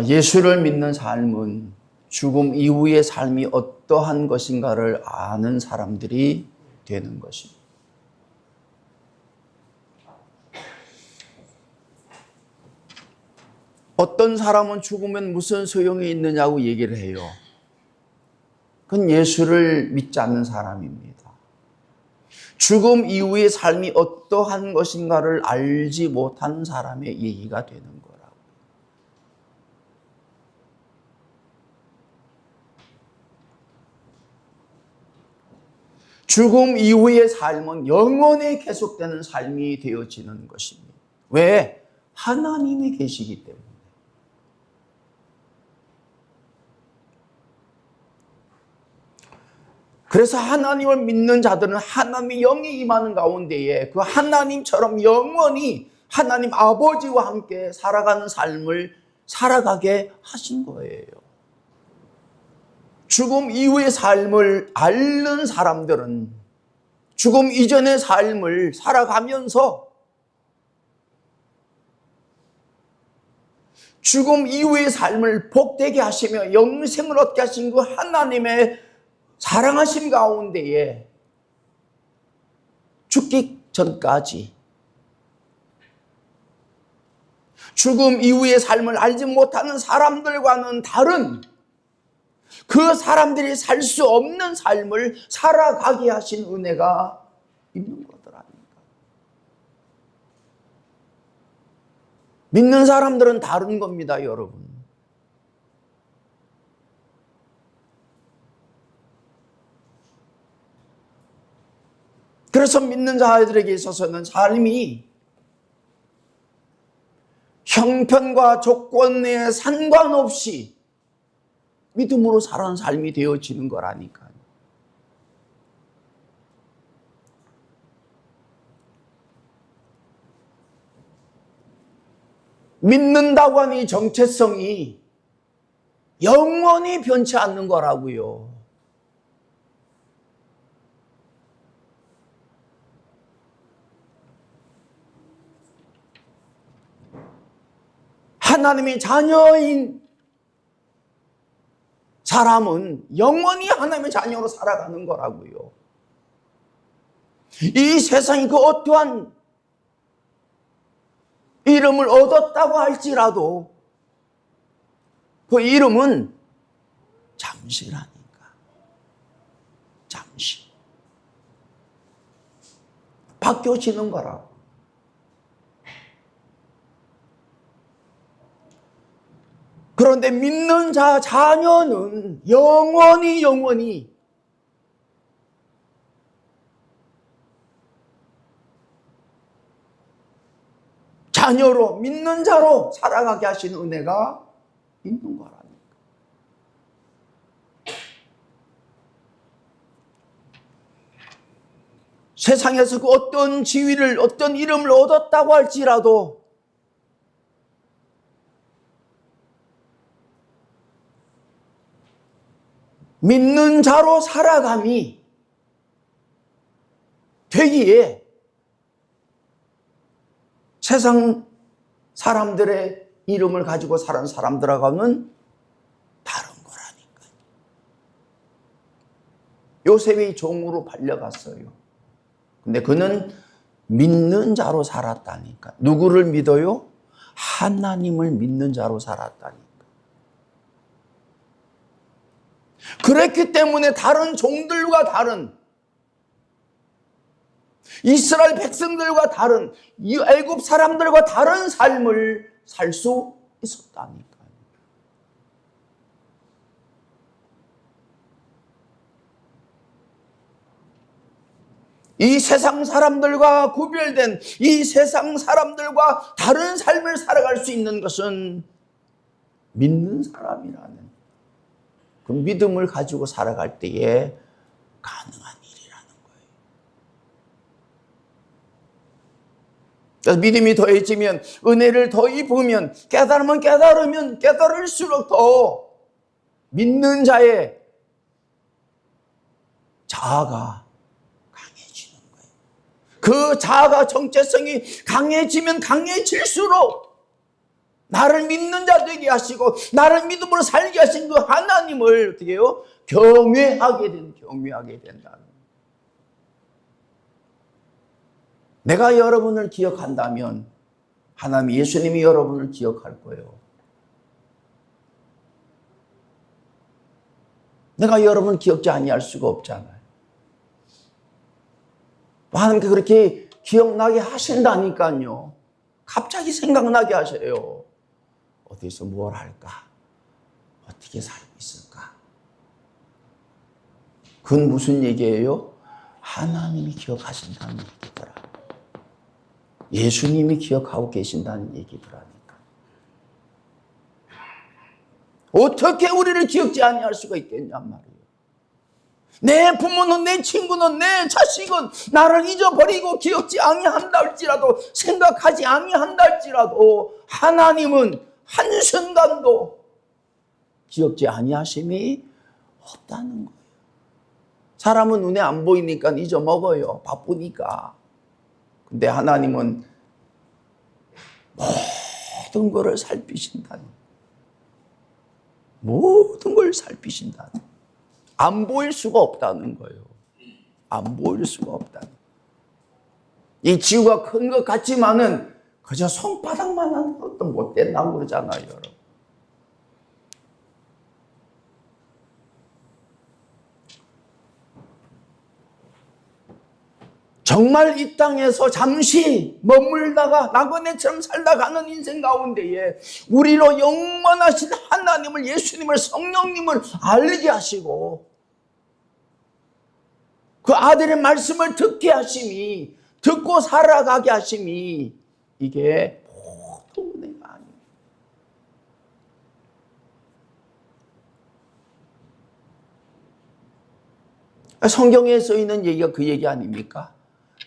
예수를 믿는 삶은 죽음 이후의 삶이 어떠한 것인가를 아는 사람들이 되는 것입니다. 어떤 사람은 죽으면 무슨 소용이 있느냐고 얘기를 해요. 그건 예수를 믿지 않는 사람입니다. 죽음 이후의 삶이 어떠한 것인가를 알지 못하는 사람의 얘기가 되는 거라고. 죽음 이후의 삶은 영원히 계속되는 삶이 되어지는 것입니다. 왜? 하나님이 계시기 때문에. 그래서 하나님을 믿는 자들은 하나님의 영이 임하는 가운데에 그 하나님처럼 영원히 하나님 아버지와 함께 살아가는 삶을 살아가게 하신 거예요. 죽음 이후의 삶을 앓는 사람들은 죽음 이전의 삶을 살아가면서 죽음 이후의 삶을 복되게 하시며 영생을 얻게 하신 그 하나님의 사랑하심 가운데에 죽기 전까지 죽음 이후의 삶을 알지 못하는 사람들과는 다른 그 사람들이 살 수 없는 삶을 살아가게 하신 은혜가 있는 거더라니까. 믿는 사람들은 다른 겁니다, 여러분. 그래서 믿는 자들에게 있어서는 삶이 형편과 조건에 상관없이 믿음으로 살아가는 삶이 되어지는 거라니까요. 믿는다고 하는 이 정체성이 영원히 변치 않는 거라고요. 하나님의 자녀인 사람은 영원히 하나님의 자녀로 살아가는 거라고요. 이 세상이 그 어떠한 이름을 얻었다고 할지라도 그 이름은 잠시라니까. 잠시. 바뀌어지는 거라고. 그런데 믿는 자녀는 영원히 자녀로 믿는 자로 살아가게 하시는 은혜가 있는 거라니까. 세상에서 그 어떤 지위를 어떤 이름을 얻었다고 할지라도 믿는 자로 살아감이 되기에 세상 사람들의 이름을 가지고 사는 사람들하고는 다른 거라니까요. 요셉이 종으로 팔려갔어요. 근데 그는 믿는 자로 살았다니까. 누구를 믿어요? 하나님을 믿는 자로 살았다니까. 그랬기 때문에 다른 종들과 다른 이스라엘 백성들과 다른 이 애굽 사람들과 다른 삶을 살 수 있었다니까요. 이 세상 사람들과 구별된 이 세상 사람들과 다른 삶을 살아갈 수 있는 것은 믿는 사람이라는 그 믿음을 가지고 살아갈 때에 가능한 일이라는 거예요. 그래서 믿음이 더해지면, 은혜를 더 입으면, 깨달으면 깨달을수록 더 믿는 자의 자아가 강해지는 거예요. 그 자아가 정체성이 강해지면 강해질수록 나를 믿는 자 되게 하시고 나를 믿음으로 살게 하신 그 하나님을 어떻게 해요? 경외하게 된다는. 내가 여러분을 기억한다면 하나님 예수님이 여러분을 기억할 거예요. 내가 여러분을 기억지 아니할 수가 없잖아요. 하나님께 그렇게 기억나게 하신다니까요. 갑자기 생각나게 하셔요. 어디서 뭘 할까? 어떻게 살고 있을까? 그건 무슨 얘기예요? 하나님이 기억하신다는 얘기더라. 예수님이 기억하고 계신다는 얘기더라니까. 어떻게 우리를 기억지 아니할 수가 있겠냔 말이에요. 내 부모는, 내 친구는, 내 자식은 나를 잊어버리고 기억지 아니한다 할지라도, 생각하지 아니한다 할지라도 하나님은 한순간도 기억지 아니하심이 없다는 거예요. 사람은 눈에 안 보이니까 잊어먹어요. 바쁘니까. 근데 하나님은 모든 것을 살피신다는, 모든 걸 살피신다는, 안 보일 수가 없다는 거예요. 안 보일 수가 없다는. 이 지구가 큰 것 같지만은 그저 손바닥만한 것도 못된 나무 그러잖아요, 여러분. 정말 이 땅에서 잠시 머물다가 나그네처럼 살다가는 인생 가운데에 우리로 영원하신 하나님을, 예수님을, 성령님을 알게 하시고 그 아들의 말씀을 듣게 하심이, 듣고 살아가게 하심이, 이게 보통 은혜가 아니에요. 성경에 써 있는 얘기가 그 얘기 아닙니까?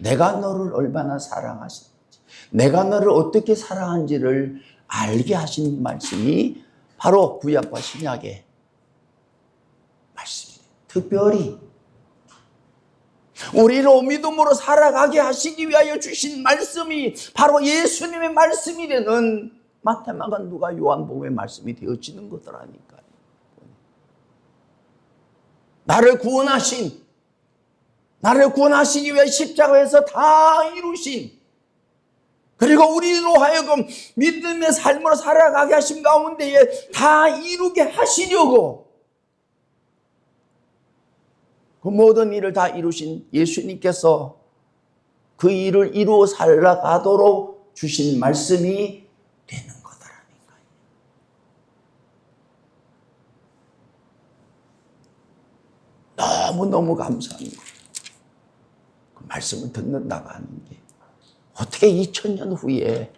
내가 너를 얼마나 사랑하시는지, 내가 너를 어떻게 사랑한지를 알게 하신 말씀이 바로 구약과 신약의 말씀이에요. 특별히 우리로 믿음으로 살아가게 하시기 위하여 주신 말씀이 바로 예수님의 말씀이 되는 마태, 마가, 누가, 요한복음의 말씀이 되어지는 거더라니까요. 나를 구원하시기 위해 십자가에서 다 이루신, 그리고 우리로 하여금 믿음의 삶으로 살아가게 하신 가운데에 다 이루게 하시려고 그 모든 일을 다 이루신 예수님께서 그 일을 이루어 살아가도록 주신 말씀이 되는 거더라니까요. 너무너무 감사한 거예요. 그 말씀을 듣는다고 하는 게 어떻게 2000년 후에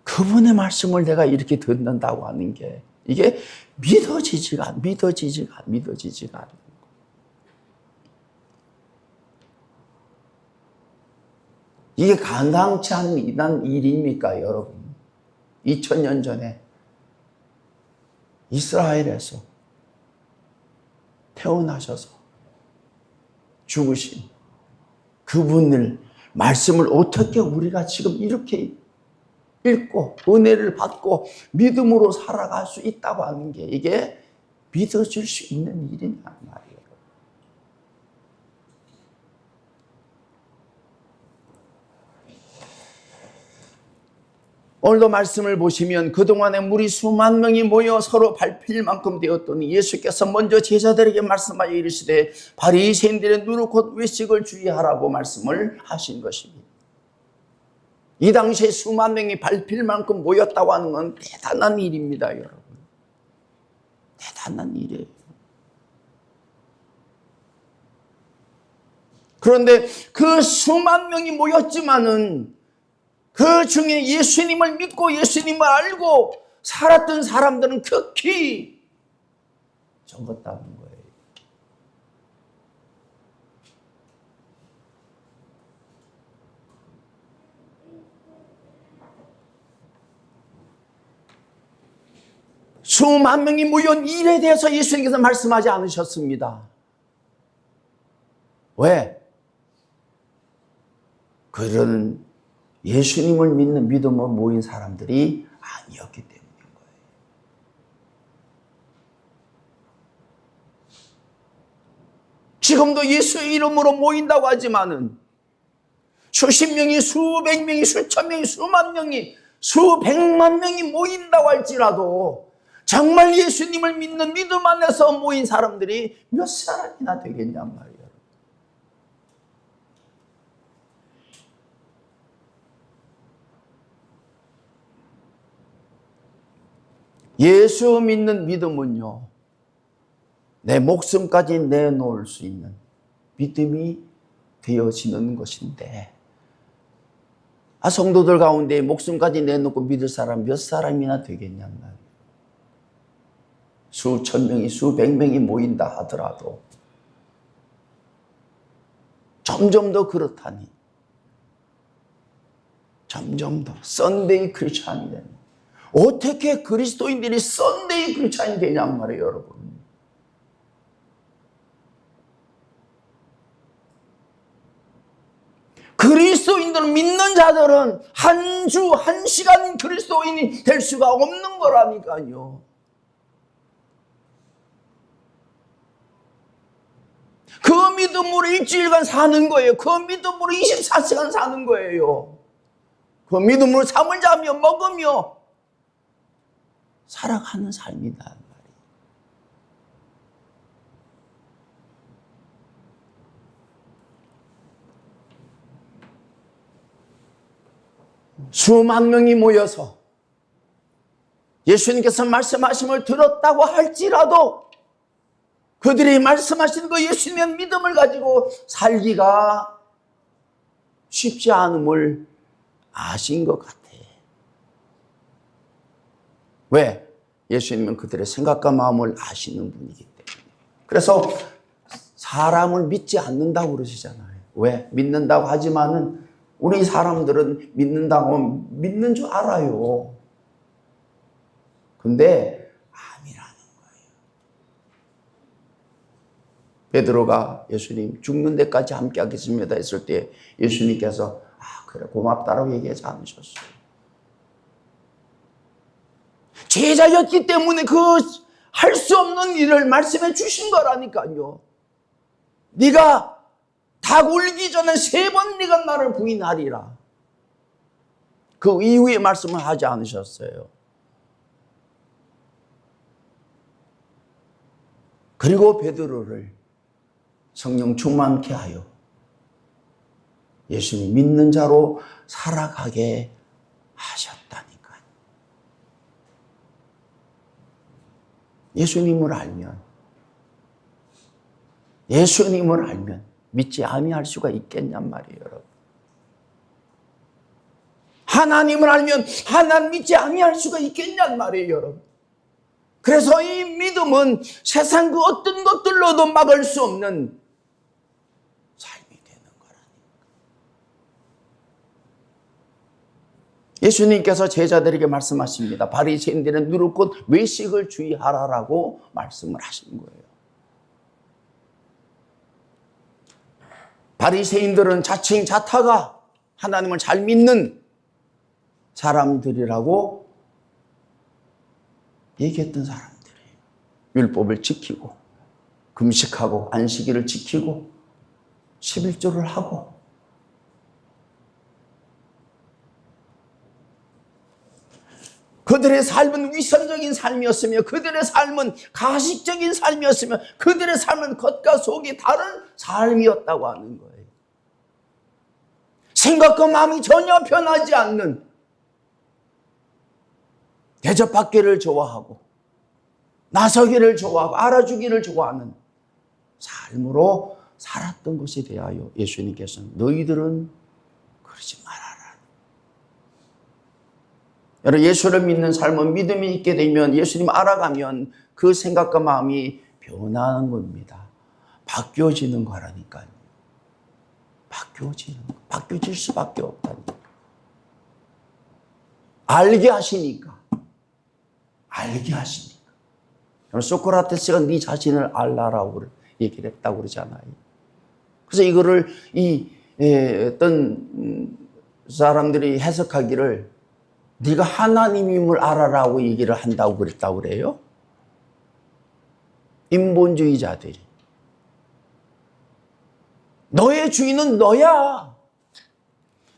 그분의 말씀을 내가 이렇게 듣는다고 하는 게 이게 믿어지지가 않는 거예요. 이게 감당치 않는 일입니까, 여러분? 2000년 전에 이스라엘에서 태어나셔서 죽으신 그분을, 말씀을 어떻게 우리가 지금 이렇게 읽고 은혜를 받고 믿음으로 살아갈 수 있다고 하는 게 이게 믿어줄 수 있는 일이냐 말이에요. 오늘도 말씀을 보시면 그동안에 무리 수만 명이 모여 서로 밟힐 만큼 되었더니 예수께서 먼저 제자들에게 말씀하여 이르시되 바리새인들의 눈을 곧 외식을 주의하라고 말씀을 하신 것입니다. 이 당시에 수만 명이 밟힐 만큼 모였다고 하는 건 대단한 일입니다, 여러분. 대단한 일이에요. 그런데 그 수만 명이 모였지만은 그 중에 예수님을 믿고 예수님을 알고 살았던 사람들은 극히 적었다는 거예요. 수만 명이 모인 일에 대해서 예수님께서 말씀하지 않으셨습니다. 왜? 그런 예수님을 믿는 믿음으로 모인 사람들이 아니었기 때문인 거예요. 지금도 예수의 이름으로 모인다고 하지만은 수십 명이, 수백 명이, 수천 명이, 수만 명이, 수백만 명이 모인다고 할지라도 정말 예수님을 믿는 믿음 안에서 모인 사람들이 몇 사람이나 되겠냔 말이에요. 예수 믿는 믿음은요, 내 목숨까지 내놓을 수 있는 믿음이 되어지는 것인데, 성도들 가운데 목숨까지 내놓고 믿을 사람 몇 사람이나 되겠냔 말이에요. 수천 명이, 수백 명이 모인다 하더라도 점점 더 그렇다니, 점점 더 썬데이 크리스찬이 되는, 어떻게 그리스도인들이 썬데이 크리스찬이 되냔 말이에요, 여러분. 그리스도인들은, 믿는 자들은 한 주, 한 시간 그리스도인이 될 수가 없는 거라니까요. 그 믿음으로 일주일간 사는 거예요. 그 믿음으로 24시간 사는 거예요. 그 믿음으로 잠을 자며 먹으며 살아가는 삶이다. 수만 명이 모여서 예수님께서 말씀하심을 들었다고 할지라도 그들이 말씀하시는 그 예수님의 믿음을 가지고 살기가 쉽지 않음을 아신 것 같아. 왜? 예수님은 그들의 생각과 마음을 아시는 분이기 때문에. 그래서 사람을 믿지 않는다고 그러시잖아요. 왜? 믿는다고 하지만은 우리 사람들은 믿는다고 믿는 줄 알아요. 근데 아니라는 거예요. 베드로가 예수님 죽는 데까지 함께 하겠습니다 했을 때 예수님께서 그래 고맙다라고 얘기하지 않으셨어요. 제자였기 때문에 그 할 수 없는 일을 말씀해 주신 거라니까요. 네가 닭 울기 전에 3번 네가 나를 부인하리라. 그 이후에 말씀을 하지 않으셨어요. 그리고 베드로를 성령 충만케 하여 예수님 믿는 자로 살아가게 하셨다니까요. 예수님을 알면 믿지 아니할 수가 있겠냔 말이에요, 여러분. 하나님을 알면 하나님 믿지 아니할 수가 있겠냔 말이에요, 여러분. 그래서 이 믿음은 세상 그 어떤 것들로도 막을 수 없는 삶이 되는 거라니까. 예수님께서 제자들에게 말씀하십니다. 바리새인들은 누룩곧 외식을 주의하라라고 말씀을 하신 거예요. 바리새인들은 자칭 자타가 하나님을 잘 믿는 사람들이라고 얘기했던 사람들이에요. 율법을 지키고 금식하고 안식일을 지키고 11조를 하고 그들의 삶은 위선적인 삶이었으며 그들의 삶은 가식적인 삶이었으며 그들의 삶은 겉과 속이 다른 삶이었다고 하는 거예요. 생각과 마음이 전혀 변하지 않는, 대접받기를 좋아하고 나서기를 좋아하고 알아주기를 좋아하는 삶으로 살았던 것에 대하여 예수님께서는 너희들은 그러지 말아라. 여러분, 예수를 믿는 삶은 믿음이 있게 되면 예수님 알아가면 그 생각과 마음이 변하는 겁니다. 바뀌어지는 거라니까요. 바뀌어질 수밖에 없다니까. 알게 하시니까. 여러분, 소크라테스가 네 자신을 알라라고 얘기를 했다고 그러잖아요. 그래서 이거를 어떤 사람들이 해석하기를 네가 하나님임을 알아라고 얘기를 한다고 그랬다고 그래요? 인본주의자들이. 너의 주인은 너야.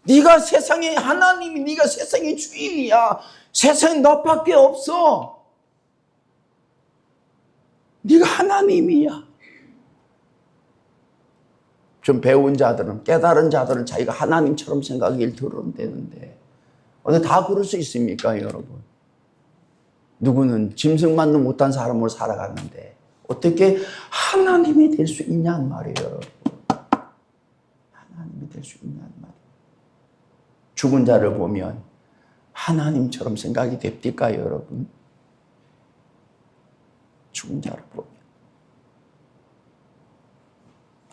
네가 세상의 하나님이, 네가 세상의 주인이야. 세상에 너밖에 없어. 네가 하나님이야. 좀 배운 자들은, 깨달은 자들은 자기가 하나님처럼 생각하길 들어도 되는데 어디 다 그럴 수 있습니까, 여러분? 누구는 짐승만도 못한 사람으로 살아가는데 어떻게 하나님이 될 수 있냐는 말이에요, 여러분. 하나님이 될 수 있냐는 말이에요. 죽은 자를 보면 하나님처럼 생각이 됩니까, 여러분? 죽은 자를 보면.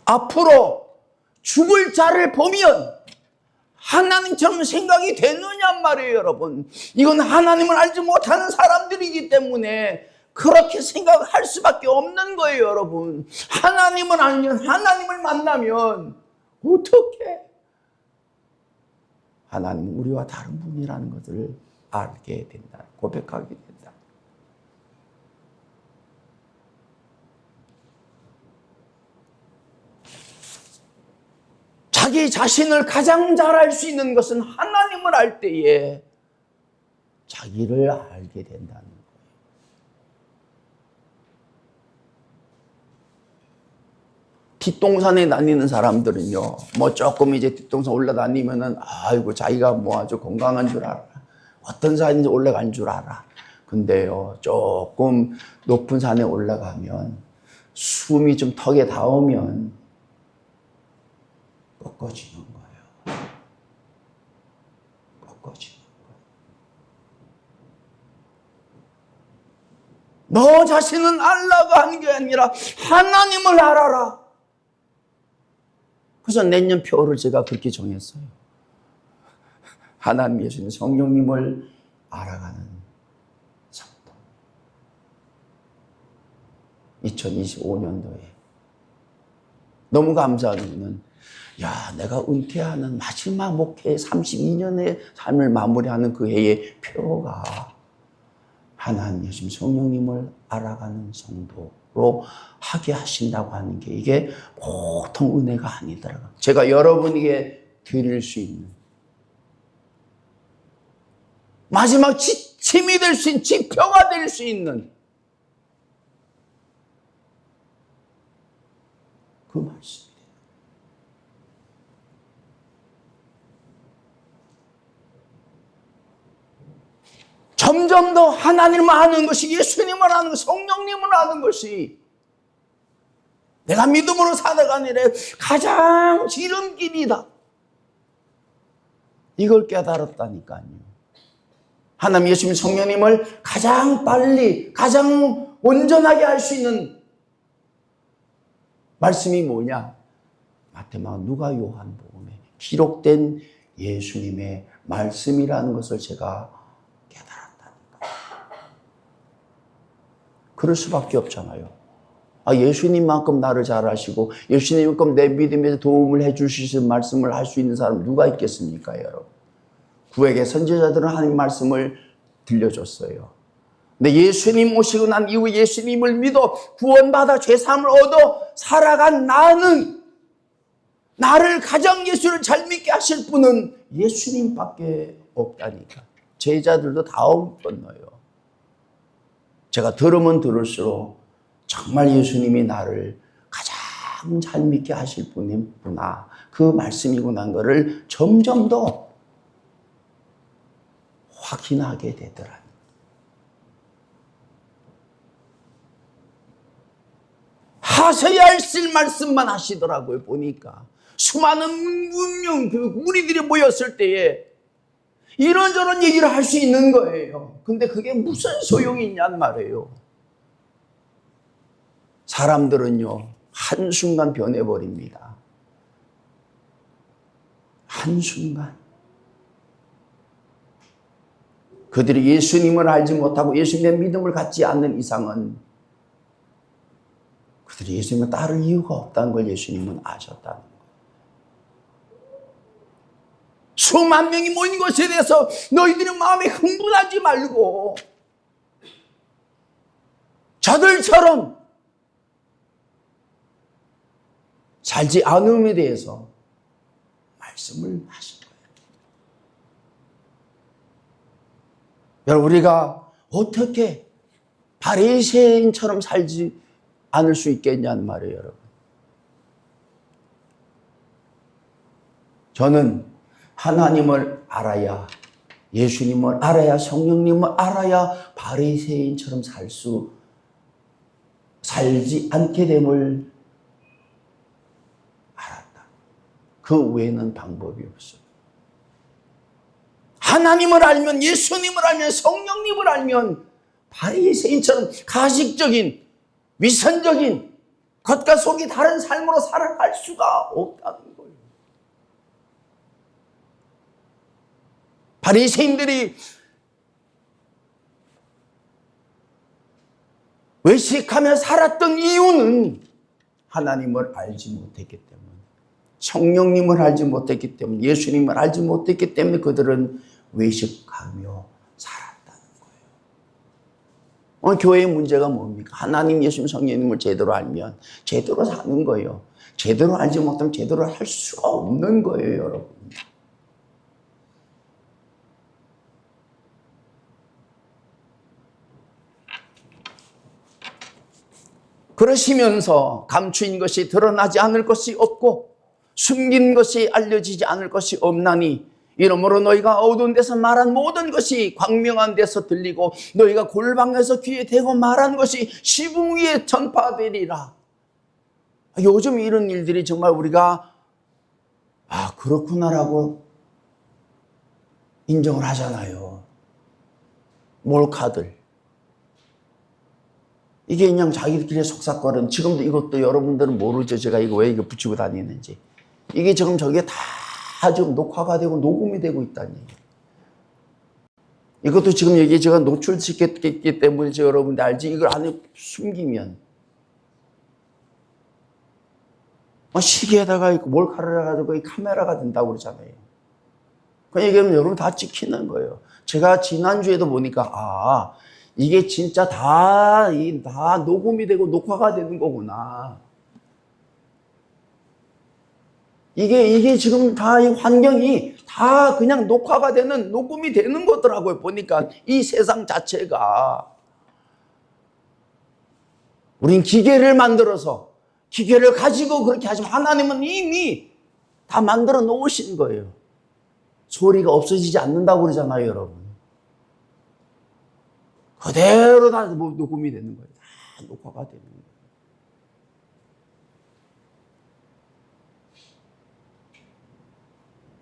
앞으로 죽을 자를 보면 하나님처럼 생각이 되느냐 말이에요, 여러분. 이건 하나님을 알지 못하는 사람들이기 때문에 그렇게 생각할 수밖에 없는 거예요, 여러분. 하나님을 알면, 하나님을 만나면 어떻게 하나님은 우리와 다른 분이라는 것을 알게 된다, 고백하게 된다. 자기 자신을 가장 잘 알 수 있는 것은 하나님을 알 때에 자기를 알게 된다는 거예요. 뒷동산에 다니는 사람들은요, 뭐 조금 이제 뒷동산 올라다니면은, 아이고, 자기가 뭐 아주 건강한 줄 알아. 어떤 산인지 올라간 줄 알아. 근데요, 조금 높은 산에 올라가면, 숨이 좀 턱에 닿으면, 꺾어지는 거예요. 꺾어지는 거예요. 너 자신은 알라고 하는 게 아니라 하나님을 알아라. 그래서 내년 표를 제가 그렇게 정했어요. 하나님, 예수님, 성령님을 알아가는 성도. 2025년도에 너무 감사한 이유는, 야, 내가 은퇴하는 마지막 목회 32년의 삶을 마무리하는 그 해의 표가 하나님, 예수님, 성령님을 알아가는 성도로 하게 하신다고 하는 게 이게 보통 은혜가 아니더라고요. 제가 여러분에게 드릴 수 있는 마지막 지침이 될 수 있는, 지표가 될 수 있는 그 말씀. 점점 더 하나님을 아는 것이, 예수님을 아는 것이, 성령님을 아는 것이 내가 믿음으로 살아가는 일에 가장 지름길이다. 이걸 깨달았다니까요. 하나님, 예수님, 성령님을 가장 빨리, 가장 온전하게 할 수 있는 말씀이 뭐냐? 마태복음, 누가, 요한복음에 기록된 예수님의 말씀이라는 것을 제가 그럴 수밖에 없잖아요. 예수님만큼 나를 잘 아시고 예수님만큼 내 믿음에 도움을 해 주실 수 있는 말씀을 할 수 있는 사람 누가 있겠습니까, 여러분? 구약의 선지자들은 하나님 말씀을 들려줬어요. 근데 예수님 오시고 난 이후 예수님을 믿어 구원받아 죄사함을 얻어 살아간 나를 가장 예수를 잘 믿게 하실 분은 예수님밖에 없다니까. 제자들도 다 건너요. 제가 들으면 들을수록 정말 예수님이 나를 가장 잘 믿게 하실 분이구나, 그 말씀이구나 하는 것을 점점 더 확인하게 되더라고요. 하셔야 할 말씀만 하시더라고요. 보니까 수많은 문명 그 무리들이 모였을 때에 이런저런 얘기를 할 수 있는 거예요. 근데 그게 무슨 소용이 있냔 말이에요. 사람들은요, 한순간 변해버립니다. 한순간. 그들이 예수님을 알지 못하고 예수님의 믿음을 갖지 않는 이상은 그들이 예수님을 따를 이유가 없다는 걸 예수님은 아셨다는 거예요. 수만 명이 모인 것에 대해서 너희들은 마음에 흥분하지 말고 저들처럼 살지 않음에 대해서 말씀을 하신 거예요. 여러분, 우리가 어떻게 바리새인처럼 살지 않을 수 있겠냐는 말이에요, 여러분. 저는 하나님을 알아야, 예수님을 알아야, 성령님을 알아야 바리새인처럼 살지 않게 됨을 알았다. 그 외에는 방법이 없어요. 하나님을 알면, 예수님을 알면, 성령님을 알면 바리새인처럼 가식적인, 위선적인, 겉과 속이 다른 삶으로 살아갈 수가 없다는 거예요. 바리새인들이 외식하며 살았던 이유는 하나님을 알지 못했기 때문에, 성령님을 알지 못했기 때문에, 예수님을 알지 못했기 때문에 그들은 외식하며 살았다는 거예요. 오늘 교회의 문제가 뭡니까? 하나님, 예수님, 성령님을 제대로 알면 제대로 사는 거예요. 제대로 알지 못하면 제대로 할 수가 없는 거예요, 여러분. 그러시면서 감추인 것이 드러나지 않을 것이 없고 숨긴 것이 알려지지 않을 것이 없나니, 이러므로 너희가 어두운 데서 말한 모든 것이 광명한 데서 들리고 너희가 골방에서 귀에 대고 말한 것이 시궁 위에 전파되리라. 요즘 이런 일들이 정말 우리가 그렇구나라고 인정을 하잖아요. 몰카들. 이게 그냥 자기들끼리 속삭거리는, 지금도 이것도 여러분들은 모르죠. 제가 이거 왜 이거 붙이고 다니는지. 이게 지금 저게 다 지금 녹화가 되고 녹음이 되고 있다니. 이것도 지금 여기 제가 노출시켰기 때문에 여러분들 알지, 이걸 안에 숨기면 시계에다가 몰카를 해가지고 이 카메라가 된다고 그러잖아요. 그 얘기하면 여러분 다 찍히는 거예요. 제가 지난주에도 보니까 이게 진짜 다 녹음이 되고 녹화가 되는 거구나. 이게 지금 다 이 환경이 다 그냥 녹화가 되는, 녹음이 되는 거더라고요. 보니까 이 세상 자체가. 우린 기계를 만들어서, 기계를 가지고 그렇게 하지만 하나님은 이미 다 만들어 놓으신 거예요. 소리가 없어지지 않는다고 그러잖아요, 여러분. 그대로 다 녹음이 되는 거예요. 다 녹화가 되는 거예요.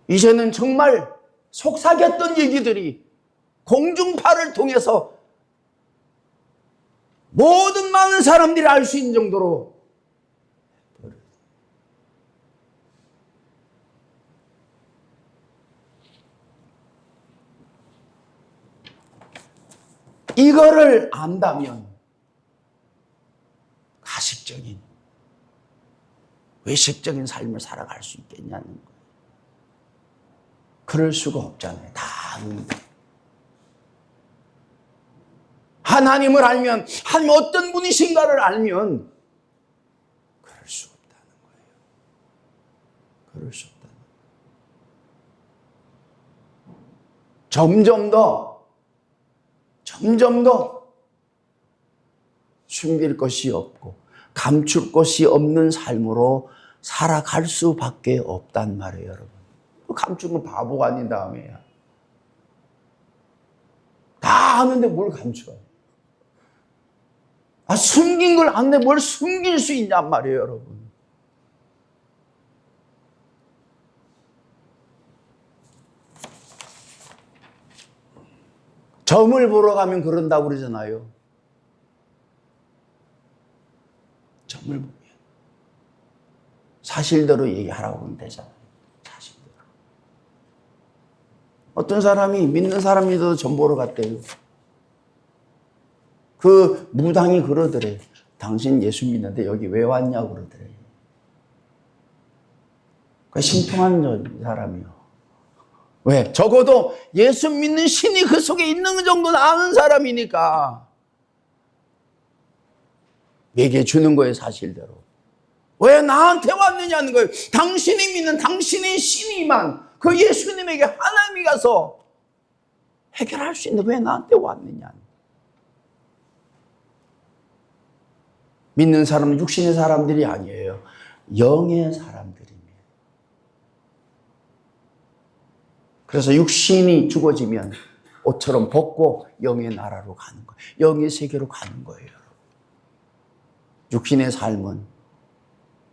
이제는 정말 속삭였던 얘기들이 공중파를 통해서 모든 많은 사람들이 알 수 있는 정도로 이거를 안다면 가식적인, 외식적인 삶을 살아갈 수 있겠냐는 거예요. 그럴 수가 없잖아요. 다 아는데. 하나님을 알면, 하나님 어떤 분이신가를 알면 그럴 수 없다는 거예요. 그럴 수 없다는 거예요. 점점 더 숨길 것이 없고 감출 것이 없는 삶으로 살아갈 수밖에 없단 말이에요, 여러분. 감추면 바보가 아닌 다음에야. 다 아는데 뭘 감춰요? 숨긴 걸 아는데 뭘 숨길 수 있냔 말이에요, 여러분. 점을 보러 가면 그런다고 그러잖아요. 점을 보면 사실대로 얘기하라고 하면 되잖아요. 사실대로. 어떤 사람이, 믿는 사람이도 점 보러 갔대요. 그 무당이 그러더래. 당신 예수 믿는데 여기 왜 왔냐고 그러더래. 그 신통한 사람이요. 왜? 적어도 예수 믿는 신이 그 속에 있는 정도는 아는 사람이니까 얘기해 주는 거예요, 사실대로. 왜 나한테 왔느냐는 거예요. 당신이 믿는 당신의 신이만 그 예수님에게 하나님이 가서 해결할 수 있는데 왜 나한테 왔느냐. 믿는 사람은 육신의 사람들이 아니에요. 영의 사람들입니다. 그래서 육신이 죽어지면 옷처럼 벗고 영의 나라로 가는 거예요. 영의 세계로 가는 거예요. 육신의 삶은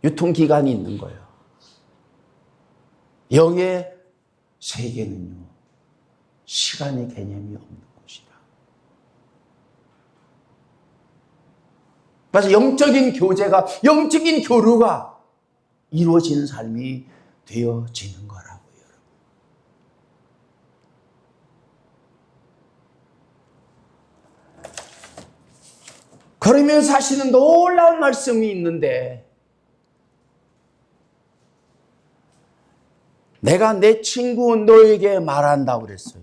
유통기간이 있는 거예요. 영의 세계는요, 시간의 개념이 없는 것이다. 그래서 영적인 교제가, 영적인 교류가 이루어지는 삶이 되어지는 거라고요. 그러면서 하시는 놀라운 말씀이 있는데, 내가 내 친구 너에게 말한다고 그랬어요.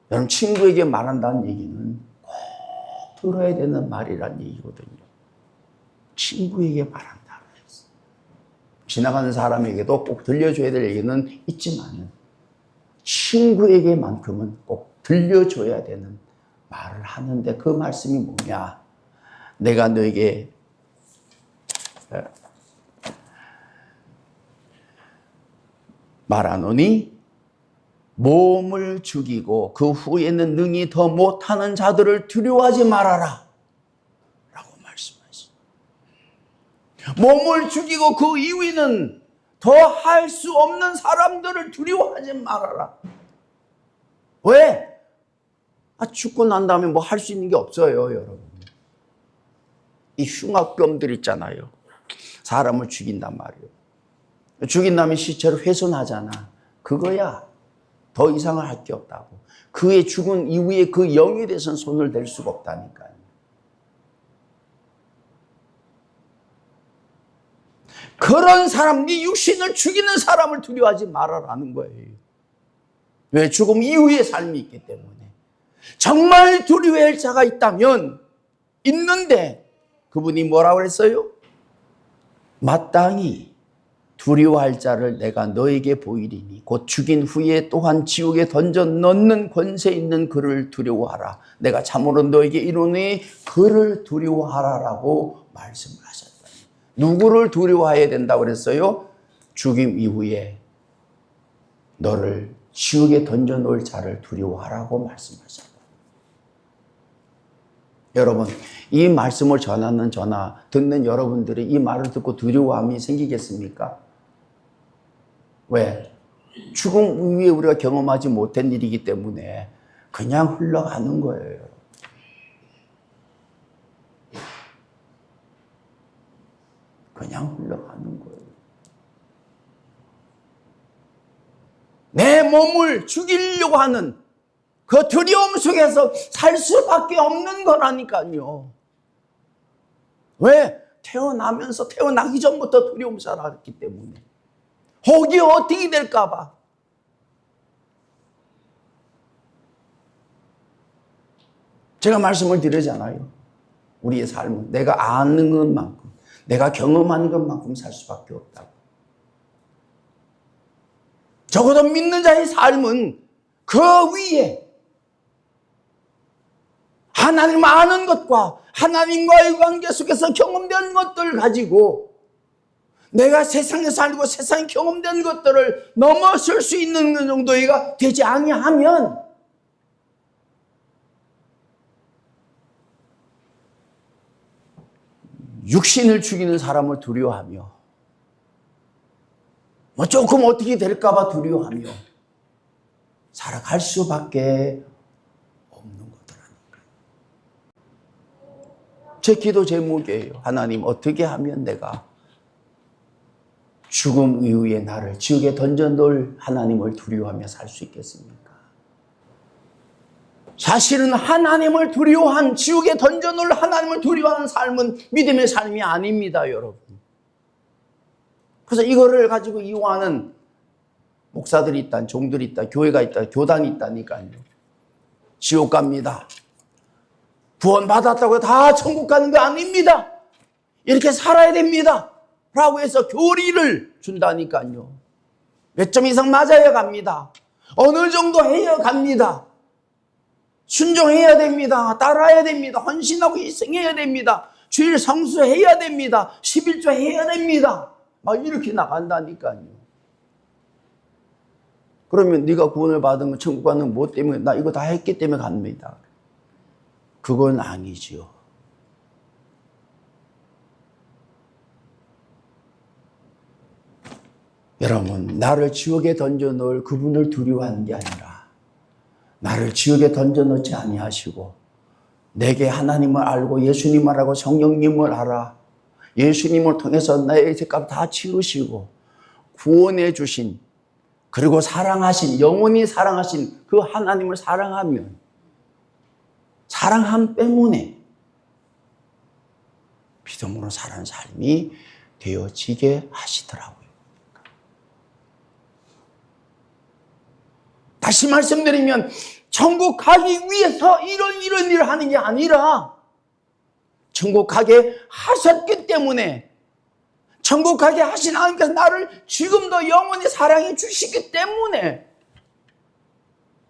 여러분, 친구에게 말한다는 얘기는 꼭 들어야 되는 말이란 얘기거든요. 친구에게 말한다고 그랬어요. 지나가는 사람에게도 꼭 들려줘야 될 얘기는 있지만 친구에게만큼은 꼭 들려줘야 되는 말을 하는데, 그 말씀이 뭐냐? 내가 너에게 말하노니 몸을 죽이고 그 후에는 능히 더 못하는 자들을 두려워하지 말아라 라고 말씀하셨어요. 몸을 죽이고 그 이후에는 더 할 수 없는 사람들을 두려워하지 말아라. 왜? 죽고 난 다음에 뭐 할 수 있는 게 없어요, 여러분. 이 흉악범들 있잖아요. 사람을 죽인단 말이에요. 죽인 다음에 시체를 훼손하잖아. 그거야. 더 이상을 할 게 없다고. 그의 죽은 이후에 그 영에 대해서는 손을 댈 수가 없다니까요. 그런 사람, 네 육신을 죽이는 사람을 두려워하지 말아라는 거예요. 왜? 죽음 이후의 삶이 있기 때문에. 정말 두려워할 자가 있다면 있는데, 그분이 뭐라고 그랬어요? 마땅히 두려워할 자를 내가 너에게 보이리니 곧 죽인 후에 또한 지옥에 던져 넣는 권세 있는 그를 두려워하라. 내가 참으로 너에게 이르노니 그를 두려워하라라고 말씀을 하셨다. 누구를 두려워해야 된다고 그랬어요? 죽임 이후에 너를 지옥에 던져 놓을 자를 두려워하라고 말씀하셨다. 여러분, 이 말씀을 전하는 저나 듣는 여러분들이 이 말을 듣고 두려움이 생기겠습니까? 왜? 죽음 이후에 우리가 경험하지 못한 일이기 때문에 그냥 흘러가는 거예요. 그냥 흘러가는 거예요. 내 몸을 죽이려고 하는 그 두려움 속에서 살 수밖에 없는 거라니까요. 왜? 태어나면서, 태어나기 전부터 두려움 살았기 때문에. 혹이 어떻게 될까 봐. 제가 말씀을 드리잖아요. 우리의 삶은 내가 아는 것만큼, 내가 경험하는 것만큼 살 수밖에 없다고. 적어도 믿는 자의 삶은 그 위에 하나님 아는 것과 하나님과의 관계 속에서 경험된 것들을 가지고 내가 세상에 살고 세상에 경험된 것들을 넘어설 수 있는 정도가 되지 아니하면 육신을 죽이는 사람을 두려워하며 뭐 조금 어떻게 될까 봐 두려워하며 살아갈 수밖에 없는 거더라니까요. 제 기도 제목이에요. 하나님, 어떻게 하면 내가 죽음 이후에 나를 지옥에 던져놓을 하나님을 두려워하며 살 수 있겠습니까? 사실은 하나님을 두려워한, 지옥에 던져놓을 하나님을 두려워하는 삶은 믿음의 삶이 아닙니다, 여러분. 그래서 이거를 가지고 이용하는 목사들이 있다, 종들이 있다, 교회가 있다, 교단이 있다니까요. 지옥 갑니다. 구원 받았다고 다 천국 가는 거 아닙니다. 이렇게 살아야 됩니다. 라고 해서 교리를 준다니까요. 몇 점 이상 맞아야 갑니다. 어느 정도 해야 갑니다. 순종해야 됩니다. 따라야 됩니다. 헌신하고 희생해야 됩니다. 주일 성수해야 됩니다. 11조 해야 됩니다. 막 이렇게 나간다니까요. 그러면 네가 구원을 받으면 천국 가는 뭐 때문에? 나 이거 다 했기 때문에 갑니다. 그건 아니지요. 여러분, 나를 지옥에 던져놓을 그분을 두려워하는 게 아니라 나를 지옥에 던져놓지 아니하시고 내게 하나님을 알고 예수님을 알고 성령님을 알아 예수님을 통해서 나의 죄값 다 치우시고 구원해 주신 그리고 사랑하신 영원히 사랑하신 그 하나님을 사랑하면 사랑함 때문에 믿음으로 사는 삶이 되어지게 하시더라고요. 다시 말씀드리면 천국 가기 위해서 이런 일을 하는 게 아니라 천국 가게 하셨기 때문에 천국 가게 하신 하나님께서 나를 지금도 영원히 사랑해 주시기 때문에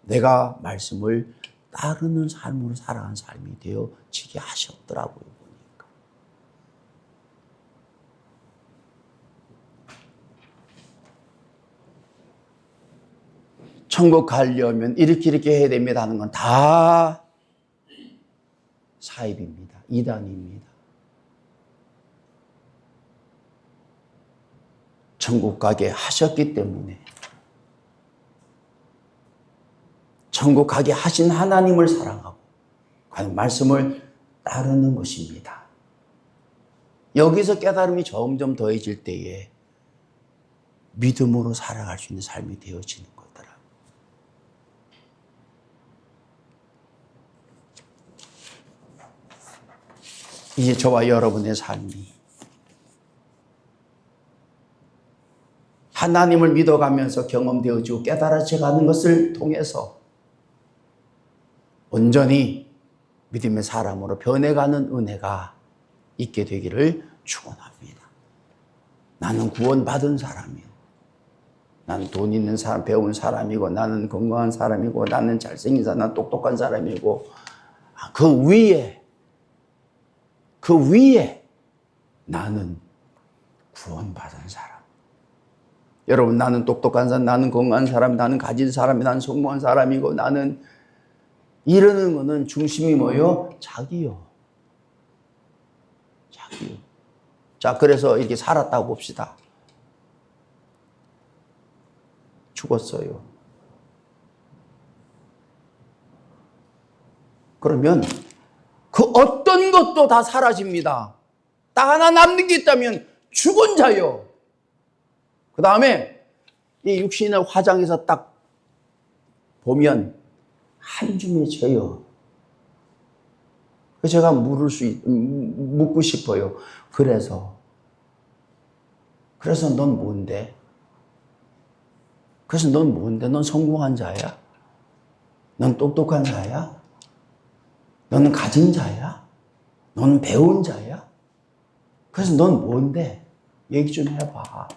내가 말씀을 따르는 삶으로 살아가는 삶이 되어지게 하셨더라고요. 보니까. 천국 가려면 이렇게 해야 됩니다 하는 건 다 사입입니다. 이단입니다. 천국 가게 하셨기 때문에 천국 가게 하신 하나님을 사랑하고 그 말씀을 따르는 것입니다. 여기서 깨달음이 점점 더해질 때에 믿음으로 살아갈 수 있는 삶이 되어지는 거더라고요. 이제 저와 여러분의 삶이 하나님을 믿어가면서 경험되어지고 깨달아져가는 것을 통해서 온전히 믿음의 사람으로 변해가는 은혜가 있게 되기를 축원합니다. 나는 구원받은 사람이요. 나는 돈 있는 사람, 배운 사람이고, 나는 건강한 사람이고, 나는 잘생긴 사람, 나는 똑똑한 사람이고, 그 위에 나는 구원받은 사람. 여러분, 나는 똑똑한 사람, 나는 건강한 사람, 나는 가진 사람이, 나는 성공한 사람이고, 나는 이러는 거는 중심이 뭐요? 자기요. 자기요. 자, 그래서 이렇게 살았다고 봅시다. 죽었어요. 그러면 그 어떤 것도 다 사라집니다. 딱 하나 남는 게 있다면 죽은 자요. 그 다음에 이 육신을 화장해서 딱 보면 한 줌의 죄요. 제가 묻고 싶어요. 그래서 넌 뭔데? 그래서 넌 뭔데? 넌 성공한 자야? 넌 똑똑한 자야? 너는 가진 자야? 너는 배운 자야? 그래서 넌 뭔데? 얘기 좀 해봐.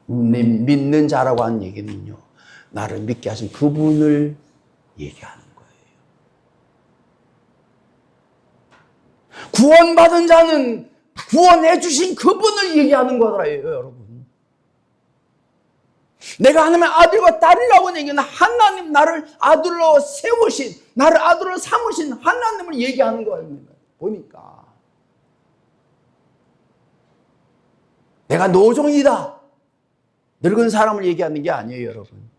믿는 자라고 하는 얘기는요, 나를 믿게 하신 그분을 얘기하는 거예요. 구원받은 자는 구원해 주신 그분을 얘기하는 거더라요, 여러분. 내가 하나님의 아들과 딸이라고 얘기하는 하나님, 나를 아들로 세우신, 나를 아들로 삼으신 하나님을 얘기하는 거예요. 보니까 내가 노종이다, 늙은 사람을 얘기하는 게 아니에요, 여러분.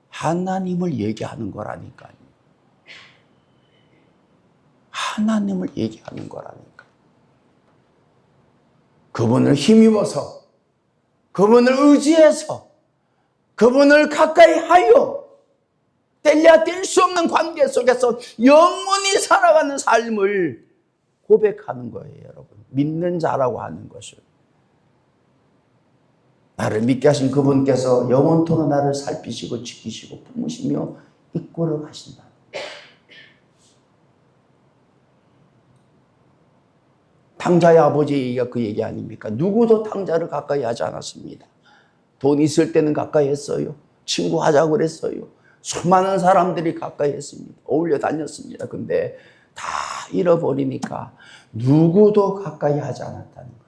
하나님을 얘기하는 거라니까요. 하나님을 얘기하는 거라니까. 그분을 힘입어서, 그분을 의지해서, 그분을 가까이 하여 뗄래야 뗄 수 없는 관계 속에서 영원히 살아가는 삶을 고백하는 거예요, 여러분. 믿는 자라고 하는 것을. 나를 믿게 하신 그분께서 영원토록 나를 살피시고 지키시고 품으시며 이끌어 가신다. 탕자의 아버지의 얘기가 그 얘기 아닙니까? 누구도 탕자를 가까이 하지 않았습니다. 돈 있을 때는 가까이 했어요. 친구 하자고 그랬어요. 수많은 사람들이 가까이 했습니다. 어울려 다녔습니다. 근데 다 잃어버리니까 누구도 가까이 하지 않았다는 거예요.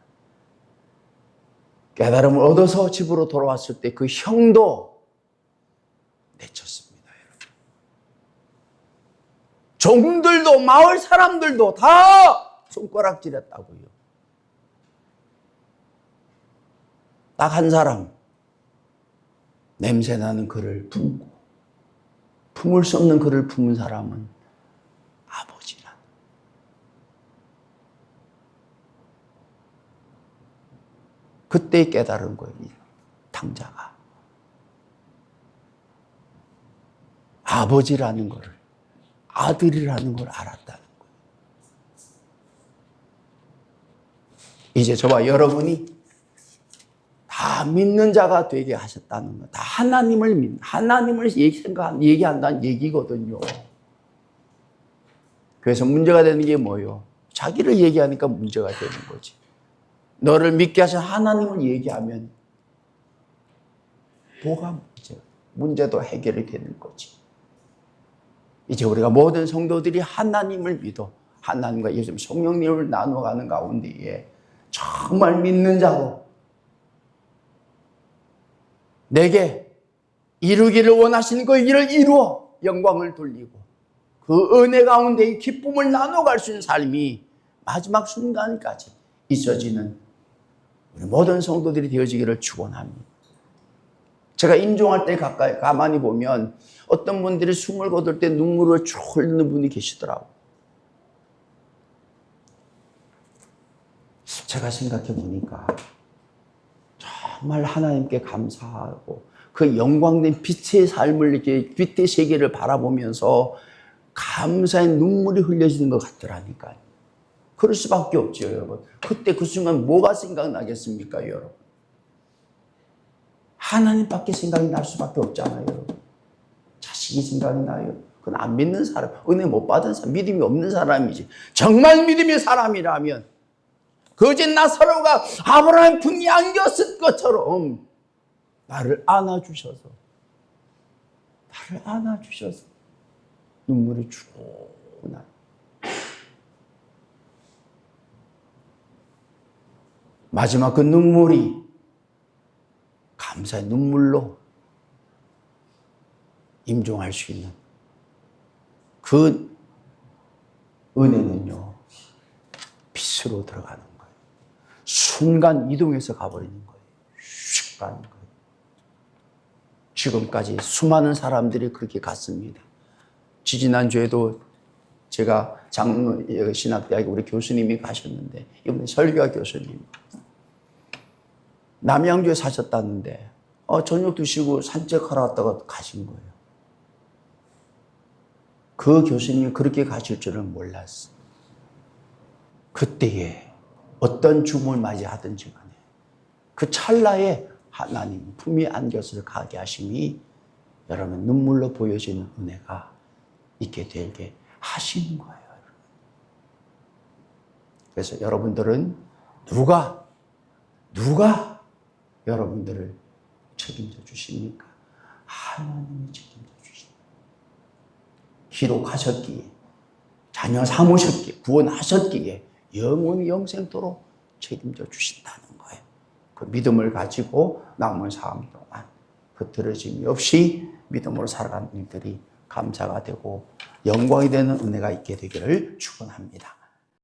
깨달음을 얻어서 집으로 돌아왔을 때 그 형도 내쳤습니다. 여러분. 종들도 마을 사람들도 다 손가락질했다고요. 딱 한 사람, 냄새나는 그를 품고 품을 수 없는 그를 품은 사람은 아버지라. 그때 깨달은 거예요. 탕자가 아버지라는 것을, 아들이라는 걸 알았다는 거예요. 이제 저와 여러분이 다 믿는 자가 되게 하셨다는 거. 다 하나님을 믿는, 하나님을 얘기한다는 얘기거든요. 그래서 문제가 되는 게 뭐예요? 자기를 얘기하니까 문제가 되는 거지. 너를 믿게 하신 하나님을 얘기하면 뭐가 문제도 해결이 되는 거지. 이제 우리가 모든 성도들이 하나님을 믿어 하나님과 예수 성령님을 나눠가는 가운데에 정말 믿는 자로 내게 이루기를 원하시는 그 일을 이루어 영광을 돌리고 그 은혜 가운데 기쁨을 나눠갈 수 있는 삶이 마지막 순간까지 있어지는 우리 모든 성도들이 되어지기를 축원합니다. 제가 임종할 때 가만히 보면 어떤 분들이 숨을 거둘 때 눈물을 쭉 흘리는 분이 계시더라고요. 제가 생각해 보니까 정말 하나님께 감사하고 그 영광된 빛의 삶을 이렇게 빛의 세계를 바라보면서 감사의 눈물이 흘려지는 것 같더라니까요. 그럴 수밖에 없죠, 여러분. 그때 그 순간 뭐가 생각나겠습니까, 여러분? 하나님밖에 생각이 날 수밖에 없잖아요, 여러분. 자식이 생각이 나요. 그건 안 믿는 사람, 은혜 못 받은 사람, 믿음이 없는 사람이지. 정말 믿음의 사람이라면 거짓 나사로가 아브라함 품에 안겼을 것처럼 나를 안아주셔서 눈물이 쭉 나요. 마지막 그 눈물이 감사의 눈물로 임종할 수 있는 그 은혜는요, 빛으로 들어가는 거예요. 순간 이동해서 가버리는 거예요. 슉 가는 거예요. 지금까지 수많은 사람들이 그렇게 갔습니다. 지지난주에도 제가 신학대학에 우리 교수님이 가셨는데, 이번에 설교학 교수님. 남양주에 사셨다는데, 저녁 드시고 산책하러 왔다가 가신 거예요. 그 교수님이 그렇게 가실 줄은 몰랐어. 그때에 어떤 죽음을 맞이하든지 간에 그 찰나에 하나님 품에 안겨서 가게 하심이 여러분 눈물로 보여지는 은혜가 있게 되게 하시는 거예요. 그래서 여러분들은 누가 여러분들을 책임져 주십니까? 하나님이 책임져 주십니다. 기록하셨기에, 자녀 삼으셨기에, 구원하셨기에 영원히 영생토록 책임져 주신다는 거예요. 그 믿음을 가지고 남은 삶 동안 흐트러짐이 없이 믿음으로 살아가는 일들이 감사가 되고 영광이 되는 은혜가 있게 되기를 축원합니다.